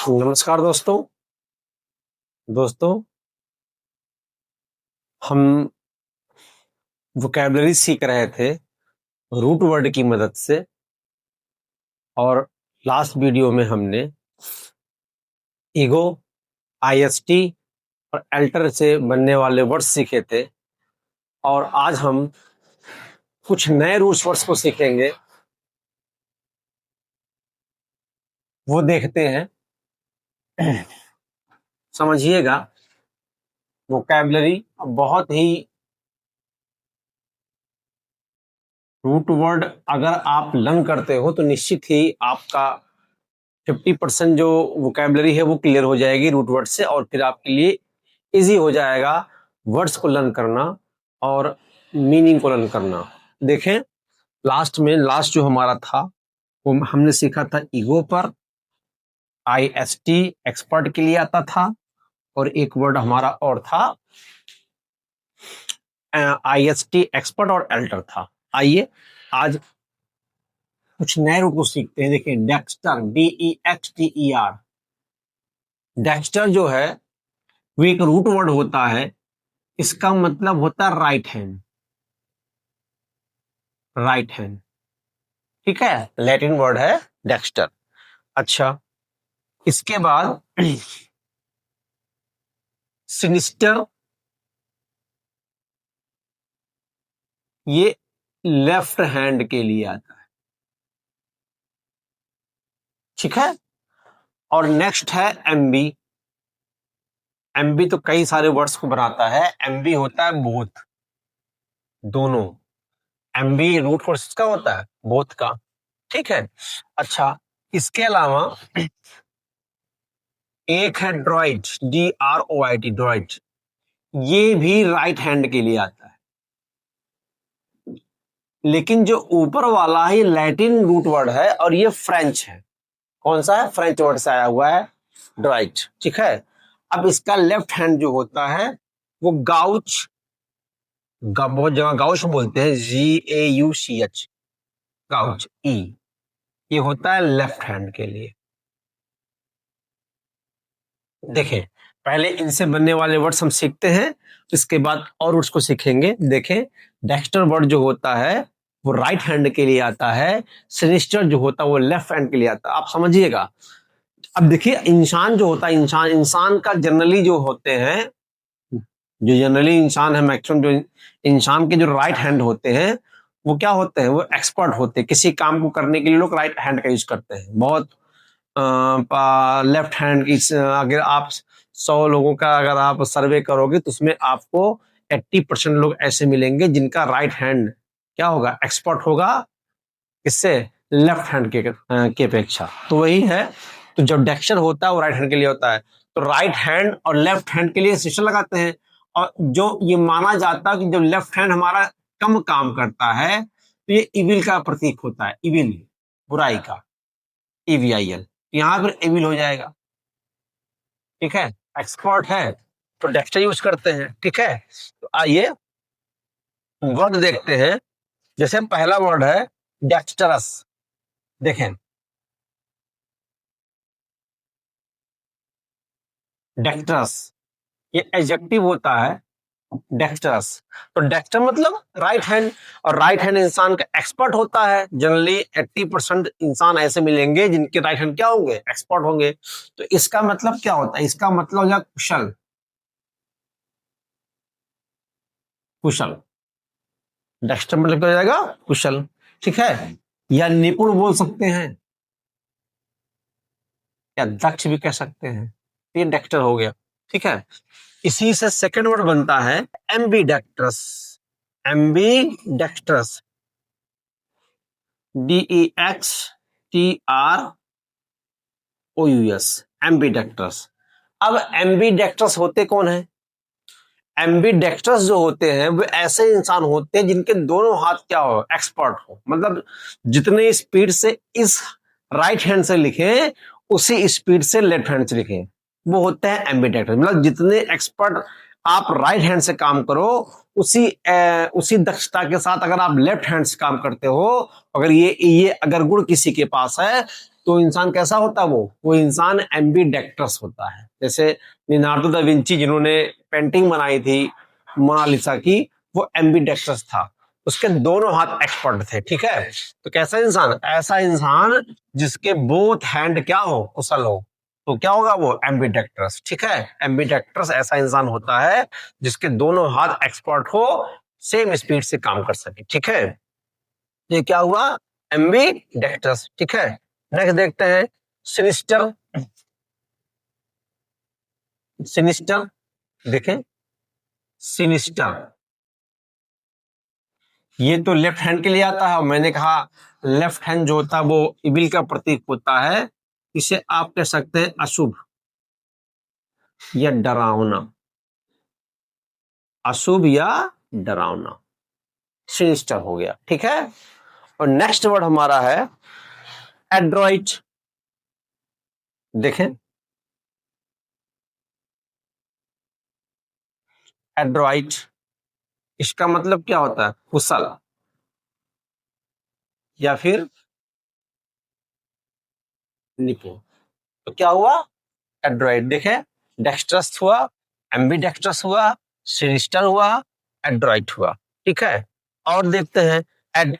नमस्कार दोस्तों हम वोकैबुलरी सीख रहे थे रूट वर्ड की मदद से। और लास्ट वीडियो में हमने ईगो, आईएसटी और एल्टर से बनने वाले वर्ड्स सीखे थे। और आज हम कुछ नए रूट्स वर्ड्स को सीखेंगे, वो देखते हैं। समझिएगा, वोकैबुलरी बहुत ही रूट वर्ड अगर आप लर्न करते हो तो निश्चित ही आपका 50% जो वोकैबुलरी है वो क्लियर हो जाएगी रूट वर्ड से, और फिर आपके लिए इजी हो जाएगा वर्ड्स को लर्न करना और मीनिंग को लर्न करना। देखें, लास्ट जो हमारा था वो हमने सीखा था ईगो पर। आईएसटी एक्सपर्ट के लिए आता था, और एक वर्ड हमारा और था आईएसटी एक्सपर्ट और एल्टर था। आइए आज कुछ नए रूट को सीखते हैं। देखिए, डेक्स्टर, DEXTER। डेक्स्टर जो है वो एक रूट वर्ड होता है। इसका मतलब होता है राइट हैंड। राइट हैंड, ठीक है, लैटिन वर्ड है डेक्स्टर। अच्छा, इसके बाद सिनिस्टर, ये लेफ्ट हैंड के लिए आता है, ठीक है। और नेक्स्ट है एमबी। एमबी तो कई सारे वर्ड्स को बनाता है। एमबी होता है बोथ, दोनों। एमबी रूट वर्ड का होता है, बोथ का, ठीक है। अच्छा, इसके अलावा एक है ड्रॉइड, DROID, ड्रॉइड। ये भी राइट हैंड के लिए आता है। लेकिन जो ऊपर वाला है ये लैटिन रूट वर्ड है और ये फ्रेंच है। कौन सा है? फ्रेंच वर्ड से आया हुआ है ड्रॉइड, ठीक है। अब इसका लेफ्ट हैंड जो होता है वो गाउच, बहुत जगह गाउच बोलते हैं, GAUCH, गाउच, ये होता है लेफ्ट हैंड के लिए। देखें, पहले इनसे बनने वाले वर्ड्स हम सीखते हैं, इसके बाद और वर्ड्स को सीखेंगे। देखें, डेक्स्टर वर्ड जो होता है वो राइट हैंड के लिए आता है। सिनिस्टर जो होता है वो लेफ्ट हैंड के लिए आता है। आप समझिएगा। अब देखिए, इंसान जो होता है, इंसान का जनरली जो होते हैं, जो जनरली इंसान है, मैक्सिमम जो इंसान के जो राइट हैंड होते हैं वो क्या होते हैं? वो एक्सपर्ट होते हैं। किसी काम को करने के लिए लोग राइट हैंड का यूज करते हैं। बहुत लेफ्ट हैंड की, अगर आप 100 लोगों का अगर आप सर्वे करोगे तो उसमें आपको 80% लोग ऐसे मिलेंगे जिनका राइट हैंड क्या होगा? एक्सपर्ट होगा। इससे लेफ्ट हैंड के अपेक्षा। तो वही है। तो जब डेक्स्टर होता है वो राइट हैंड के लिए होता है। तो राइट हैंड और लेफ्ट हैंड के लिए सिस्टर लगाते हैं। और जो ये माना जाता है कि जब लेफ्ट हैंड हमारा कम काम करता है तो ये इविल का प्रतीक होता है। इविल, बुराई का, EVIL। यहां पर एविल हो जाएगा, ठीक है। एक्सपर्ट है तो डेक्स्टर यूज करते हैं, ठीक है। तो आइए वर्ड देखते हैं। जैसे पहला वर्ड है डेक्स्टरस। देखें, डेक्स्टरस ये एडजेक्टिव होता है, डेक्स्टरस। तो डेक्स्टर मतलब राइट हैंड, और राइट हैंड इंसान का एक्सपर्ट होता है। जनरली 80% इंसान ऐसे मिलेंगे जिनके राइट हैंड क्या होंगे? एक्सपर्ट होंगे। तो इसका मतलब क्या होता है? इसका मतलब हो जाएगा कुशल। कुशल, डेक्स्टर मतलब क्या हो जाएगा? कुशल, ठीक है। या निपुण बोल सकते हैं, या दक्ष भी कह सकते हैं। ये डेक्स्टर हो गया, ठीक है। इसी से सेकंड वर्ड बनता है एम्बीडेक्ट्रस। एम्बीडेक्ट्रस, DEXTROUS, एम्बीडेक्ट्रस। अब एम्बीडेक्ट्रस होते कौन है? एम्बीडेक्ट्रस जो होते हैं वो ऐसे इंसान होते हैं जिनके दोनों हाथ क्या हो? एक्सपर्ट हो। मतलब जितने स्पीड से इस राइट हैंड से लिखे उसी स्पीड से लेफ्ट हैंड से लिखे, वो होते हैं एम्बीडेक्ट्रस। मतलब जितने एक्सपर्ट आप राइट हैंड से काम करो उसी दक्षता के साथ अगर आप लेफ्ट हैंड से काम करते हो, अगर ये अगर गुण किसी के पास है तो इंसान कैसा होता है? वो इंसान एम्बीडेक्ट्रस होता है। जैसे लियोनार्डो दा विंची जिन्होंने पेंटिंग बनाई थी मोनालिसा की, वो एम्बीडेक्ट्रस था, उसके दोनों हाथ एक्सपर्ट थे। ठीक है, तो कैसा इंसान? ऐसा इंसान जिसके बोथ हैंड क्या हो? कुशल हो, तो क्या होगा? वो एम्बीडेक्ट्रस। ठीक है, एम्बीडेक्ट्रस ऐसा इंसान होता है जिसके दोनों हाथ एक्सपर्ट हो, सेम स्पीड से काम कर सके। ठीक है, ये क्या हुआ? एम्बीडेक्ट्रस। ठीक है, नेक्स्ट देखते हैं सिनिस्टर। सिनिस्टर देखें, सिनिस्टर ये तो लेफ्ट हैंड के लिए आता है, और मैंने कहा लेफ्ट हैंड जो होता है वो इविल का प्रतीक होता है। इसे आप कह सकते हैं अशुभ या डरावना, अशुभ या डरावना, सिनिस्टर हो गया। ठीक है, और नेक्स्ट वर्ड हमारा है एड्रॉइट। देखें, एड्रॉइट इसका मतलब क्या होता है? कुशल या फिर निपुण। तो क्या हुआ? एड्रॉइड। देखें, डेक्स्ट्रस हुआ, एम्बीडेक्स्ट्रस हुआ, सिनिस्टर हुआ, एड्रॉइट हुआ। ठीक है, और देखते हैं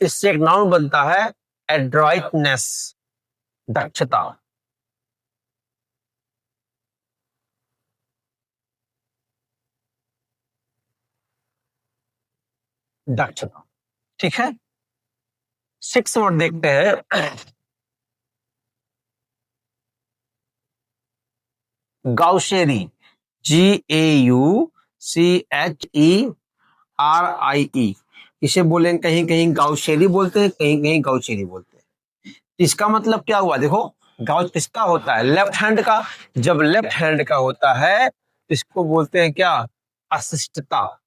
इससे एक नाउन बनता है एड्रॉइटनेस, दक्षता। दक्षता। ठीक है, सिक्स वर्ड देखते हैं गाउशेरी, GAUCHERIE। इसे बोलेंगे कहीं कहीं गाउशेरी बोलते हैं, कहीं कहीं गाउचेरी बोलते हैं। इसका मतलब क्या हुआ? देखो, गाउच किसका होता है? लेफ्ट हैंड का। जब लेफ्ट हैंड का होता है तो इसको बोलते हैं क्या? अशिष्टता।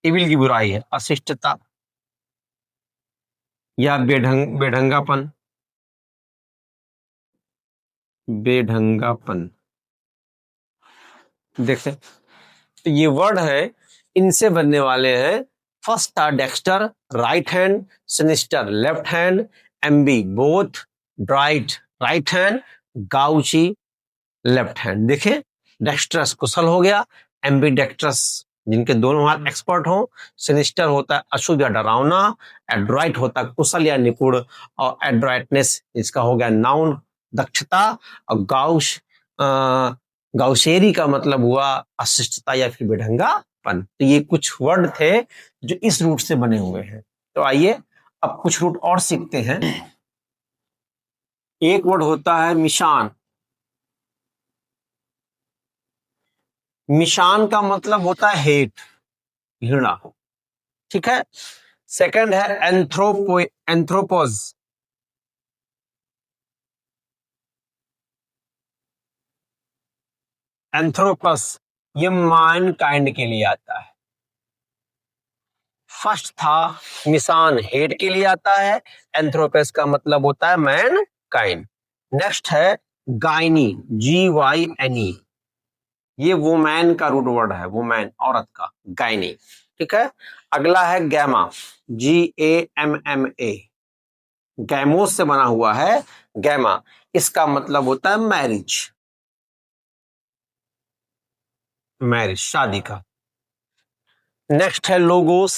इविल की बुराई है अशिष्टता या बेढंगापन। बेढंगापन देखते, तो ये वर्ड है, इनसे बनने वाले हैं। फर्स्ट था dexter right hand, sinister left hand, ambi both, droit right hand, gauche left hand. देखें, डेक्स्ट्रस कुशल हो गया, एम्बी डेक्स्ट्रस जिनके दोनों हाथ एक्सपर्ट हो, सिनिस्टर होता है अशुभ या डरावना, एड्राइट होता है कुशल या निपुण, और एड्राइटनेस इसका हो गया नाउन, दक्षता। और गाउशेरी का मतलब हुआ अशिष्टता या फिर बेढंगापन। तो ये कुछ वर्ड थे जो इस रूट से बने हुए हैं। तो आइए अब कुछ रूट और सीखते हैं। एक वर्ड होता है मिशान। मिशान का मतलब होता है हेट, घृणा। ठीक है, सेकंड है एंथ्रोपोज। एंथ्रोपस ये मान काइंड के लिए आता है। फर्स्ट था मिसान, हेट के लिए आता है। एंथ्रोपस का मतलब होता है मैन काइंड। नेक्स्ट है गाइनी, GYNE, ये वुमैन का रूट वर्ड है, वुमैन औरत का, गाइनी। ठीक है, अगला है गैमा, GAMMA, गैमोस से बना हुआ है गैमा, इसका मतलब होता है मैरिज, मैरिज शादी का। नेक्स्ट है लोगोस,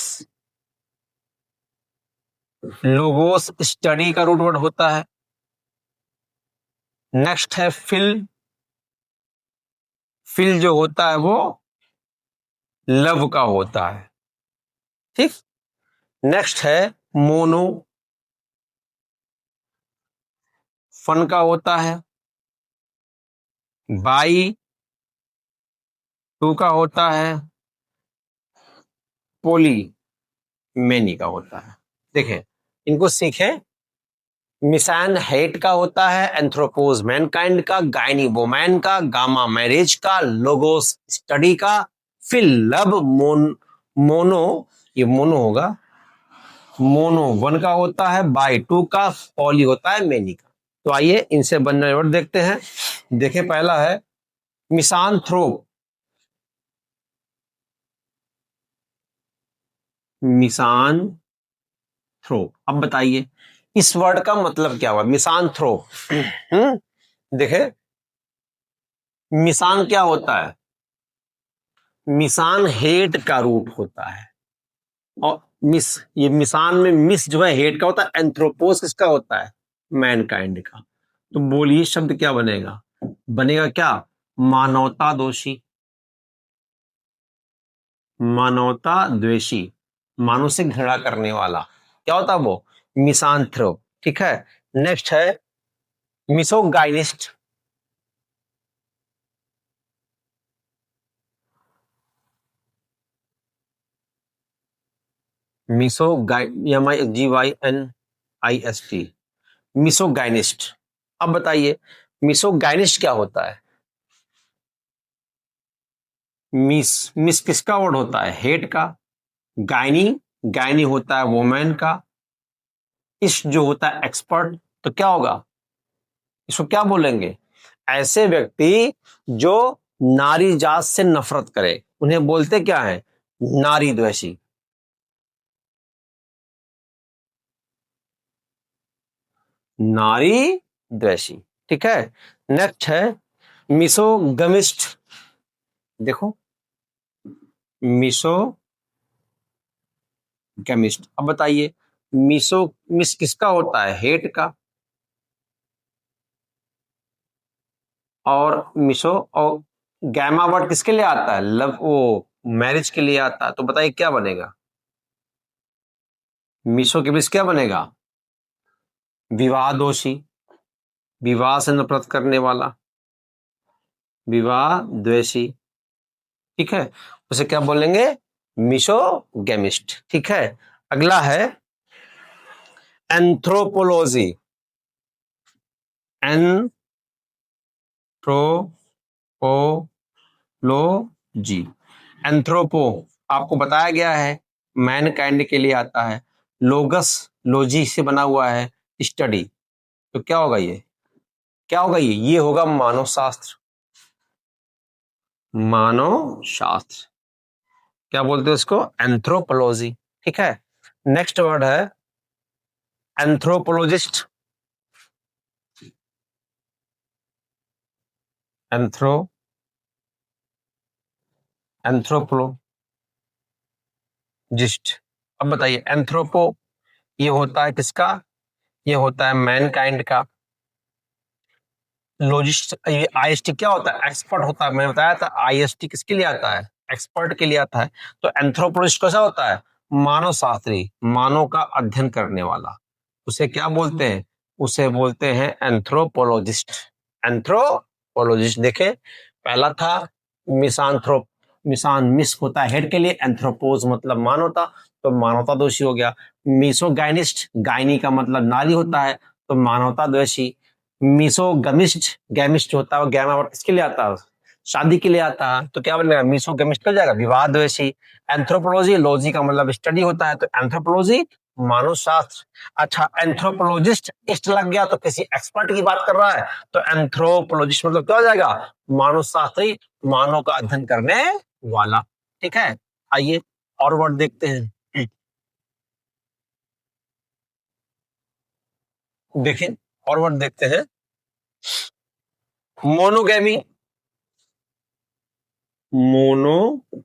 लोगोस स्टडी का रूट वर्ड होता है। नेक्स्ट है फिल, फिल जो होता है वो लव का होता है। ठीक, नेक्स्ट है मोनो, फन का होता है। बाई टू का होता है। पोली मैनी का होता है। देखें, इनको सीखें। मिसान हेट का होता है, एंथ्रोपोज मैनकाइंड का, गायनी वोमैन का, गामा मैरिज का, लोगोस स्टडी का, फिल लव, मोनो ये मोनो होगा, मोनो वन का होता है, बाई टू का, पॉली होता है मैनी का। तो आइए इनसे बनने वर्ड देखते हैं। देखें, पहला है मिसानथ्रोप, मिसान थ्रो। अब बताइए इस वर्ड का मतलब क्या हुआ? मिसांथ्रो। देखे, मिसान क्या होता है? मिसान हेट का रूट होता है। और ये मिसान में मिस जो है हेट का होता है, एंथ्रोपोस किसका होता है? मैनकाइंड का। तो बोलिए शब्द क्या बनेगा? बनेगा क्या? मानवता दोषी, मानवता द्वेषी, मानव से घृणा करने वाला। क्या होता है वो? मिसांथ्रोप। ठीक है। नेक्स्ट है मिसोगाइनिस्ट। MISOGYNIST, misogynist. अब बताइए मिसोगाइनिस्ट क्या होता है? मिस किसका वर्ड होता है? हेट का। गायनी, गायनी होता है वोमेन का। इस जो होता है एक्सपर्ट। तो क्या होगा? इसको क्या बोलेंगे? ऐसे व्यक्ति जो नारी जात से नफरत करे उन्हें बोलते क्या है? नारी द्वेषी। नारी द्वेषी। ठीक है। नेक्स्ट है मिसोगमिस्ट। देखो, मिसोगमिस्ट। अब बताइए मिस किसका होता है? हेट का। और मिसो और गैमा वर्ड किसके लिए आता है? लव, वो मैरिज के लिए आता है। तो बताइए क्या बनेगा? मिसो के मिस क्या बनेगा? विवाह दोषी, विवाह से नफरत करने वाला, विवाह द्वेषी। ठीक है। उसे क्या बोलेंगे? मिसोगेमिस्ट। ठीक है। अगला है एंथ्रोपोलॉजी। एंथ्रोपोलॉजी। एंथ्रोपो आपको बताया गया है मैनकाइंड के लिए आता है। लोगस, लोजी से बना हुआ है स्टडी। तो क्या होगा ये? क्या होगा ये होगा मानव शास्त्र। मानव शास्त्र। क्या बोलते हैं उसको? एंथ्रोपोलॉजी। ठीक है। नेक्स्ट वर्ड है एंथ्रोपोलॉजिस्ट। Anthro anthropologist. अब बताइए एंथ्रोपो ये होता है किसका? ये होता है मैनकाइंड का। लॉजिस्ट, ये आईएसटी क्या होता है? एक्सपर्ट होता है। मैं बताया था आईएसटी किसके लिए आता है? एक्सपर्ट के लिए आता है। तो एंथ्रोपोलॉजिस्ट कैसा होता है? मानव शास्त्री, मानव का अध्ययन करने वाला। उसे क्या बोलते हैं? उसे बोलते हैं एंथ्रोपोलॉजिस्ट। एंथ्रोपोलॉजिस्ट। देखे, पहला था मिसांथ्रोप, मिसान मिस होता है हेड के लिए, एंथ्रोपोज मतलब मानवता, तो मानवता दोषी हो गया। मिसोगाइनिस्ट, गायनी का मतलब नारी होता है, तो मानवता द्वेषी। मिसोगमिस्ट, गैमिस्ट होता है, गैमा वर्ड किसके लिए आता है? शादी के लिए आता है। तो क्या बनेगा? मिसोगमिस्ट हो जाएगा, विवाह द्वेषी। एंथ्रोपोलॉजी, लॉजी का मतलब स्टडी होता है, तो एंथ्रोपोलॉजी मानव शास्त्र। अच्छा, एंथ्रोपोलॉजिस्ट इस्ट लग गया तो किसी एक्सपर्ट की बात कर रहा है, तो एंथ्रोपोलॉजिस्ट मतलब क्या हो जाएगा? मानव शास्त्री, मानव का अध्ययन करने वाला। ठीक है। आइए और वर्ड देखते हैं। देखिए और वर्ड देखते हैं। Monogamy, monogamy,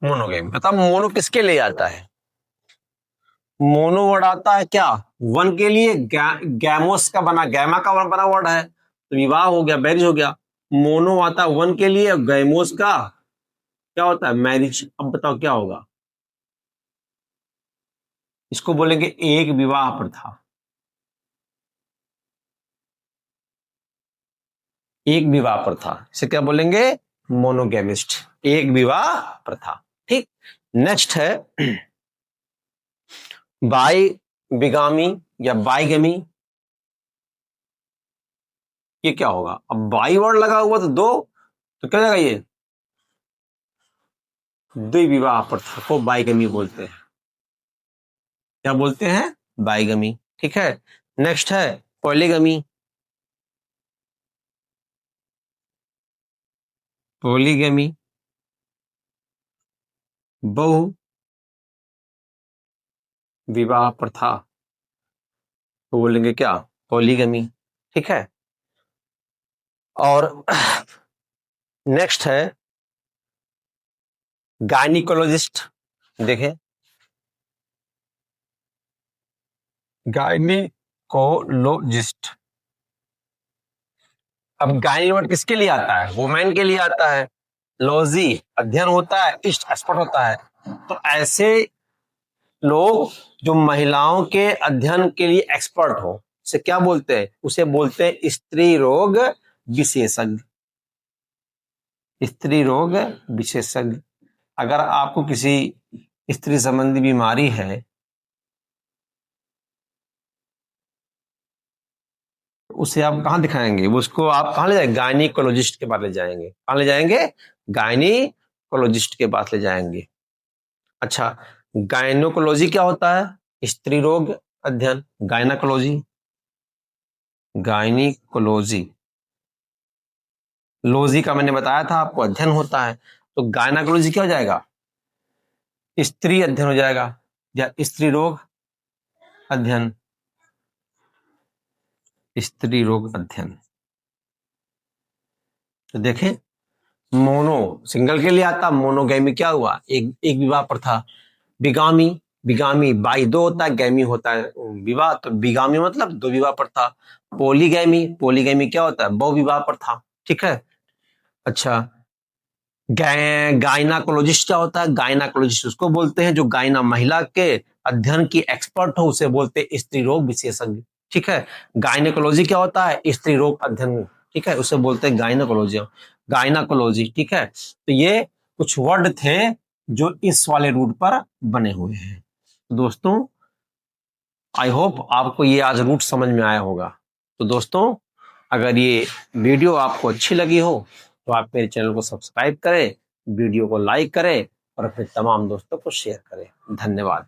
monogamy. बता मोनो किसके लिए आता है? मोनो वर्ड आता है क्या? वन के लिए। गैमोस का बना, गैमा का बना वर्ड है, तो विवाह हो गया, मैरिज हो गया। मोनो आता है वन के लिए, गैमोस का क्या होता है? मैरिज। अब बताओ क्या होगा? इसको बोलेंगे एक विवाह प्रथा। एक विवाह प्रथा, इसे क्या बोलेंगे? मोनोगेमिस्ट, एक विवाह प्रथा। ठीक। नेक्स्ट है बाई बिगामी या बाईगमी। ये क्या होगा? अब बाई वर्ड लगा हुआ तो दो, तो क्या जाएगा ये? द्विविवाह प्रथा को बाईगमी बोलते हैं। क्या बोलते हैं? बाईगमी। ठीक है। नेक्स्ट है पॉलीगमी। पॉलीगमी, बहु विवाह प्रथा तो बोलेंगे क्या, पॉलीगमी। ठीक है। और नेक्स्ट है गायनिकोलॉजिस्ट। देखें, गायनिकोलॉजिस्ट। अब गायनी वर्ड किसके लिए आता है, वुमेन के लिए आता है। लॉजी अध्ययन होता है, इस्ट एक्सपर्ट होता है। तो ऐसे लोग जो महिलाओं के अध्ययन के लिए एक्सपर्ट हो, उसे क्या बोलते हैं, उसे बोलते हैं स्त्री रोग विशेषज्ञ। स्त्री रोग विशेषज्ञ। अगर आपको किसी स्त्री संबंधी बीमारी है, उसे आप कहाँ दिखाएंगे, उसको आप कहाँ ले जाएंगे, गायनिकोलॉजिस्ट के पास ले जाएंगे। कहाँ ले जाएंगे, गायनिकोलॉजिस्ट के पास ले जाएंगे। अच्छा, गायनोकोलॉजी क्या होता है, स्त्री रोग अध्ययन। गायनाकोलॉजी, गायनिकोलॉजी, लॉजी का मैंने बताया था आपको, अध्ययन होता है। तो गायनाकोलॉजी क्या हो जाएगा, स्त्री अध्ययन हो जाएगा, या स्त्री रोग अध्ययन। स्त्री रोग अध्ययन। तो देखें, मोनो सिंगल के लिए आता, मोनोगैमी क्या हुआ, एक एक विवाह प्रथा। बिगामी, बिगामी बाई दो होता है, गैमी होता है विवाह, तो बिगामी मतलब दो विवाह प्रथा। पोलीगैमी, पोलीगैमी क्या होता है, बहुविवाह प्रथा। ठीक है। अच्छा, गायनाकोलॉजिस्ट क्या होता है, गायनाकोलॉजिस्ट उसको बोलते हैं जो गायना महिला के अध्ययन की एक्सपर्ट हो, उसे बोलते हैं स्त्री रोग विशेषज्ञ। ठीक है। गायनेकोलॉजी क्या होता है, स्त्री रोग अध्ययन। ठीक है, उसे बोलते हैं गायनाकोलॉजी, गायनाकोलॉजी। ठीक है। तो ये कुछ वर्ड थे जो इस वाले रूट पर बने हुए हैं। दोस्तों, आई होप आपको ये आज रूट समझ में आया होगा। तो दोस्तों, अगर ये वीडियो आपको अच्छी लगी हो तो आप मेरे चैनल को सब्सक्राइब करें, वीडियो को लाइक करें और अपने तमाम दोस्तों को शेयर करें। धन्यवाद।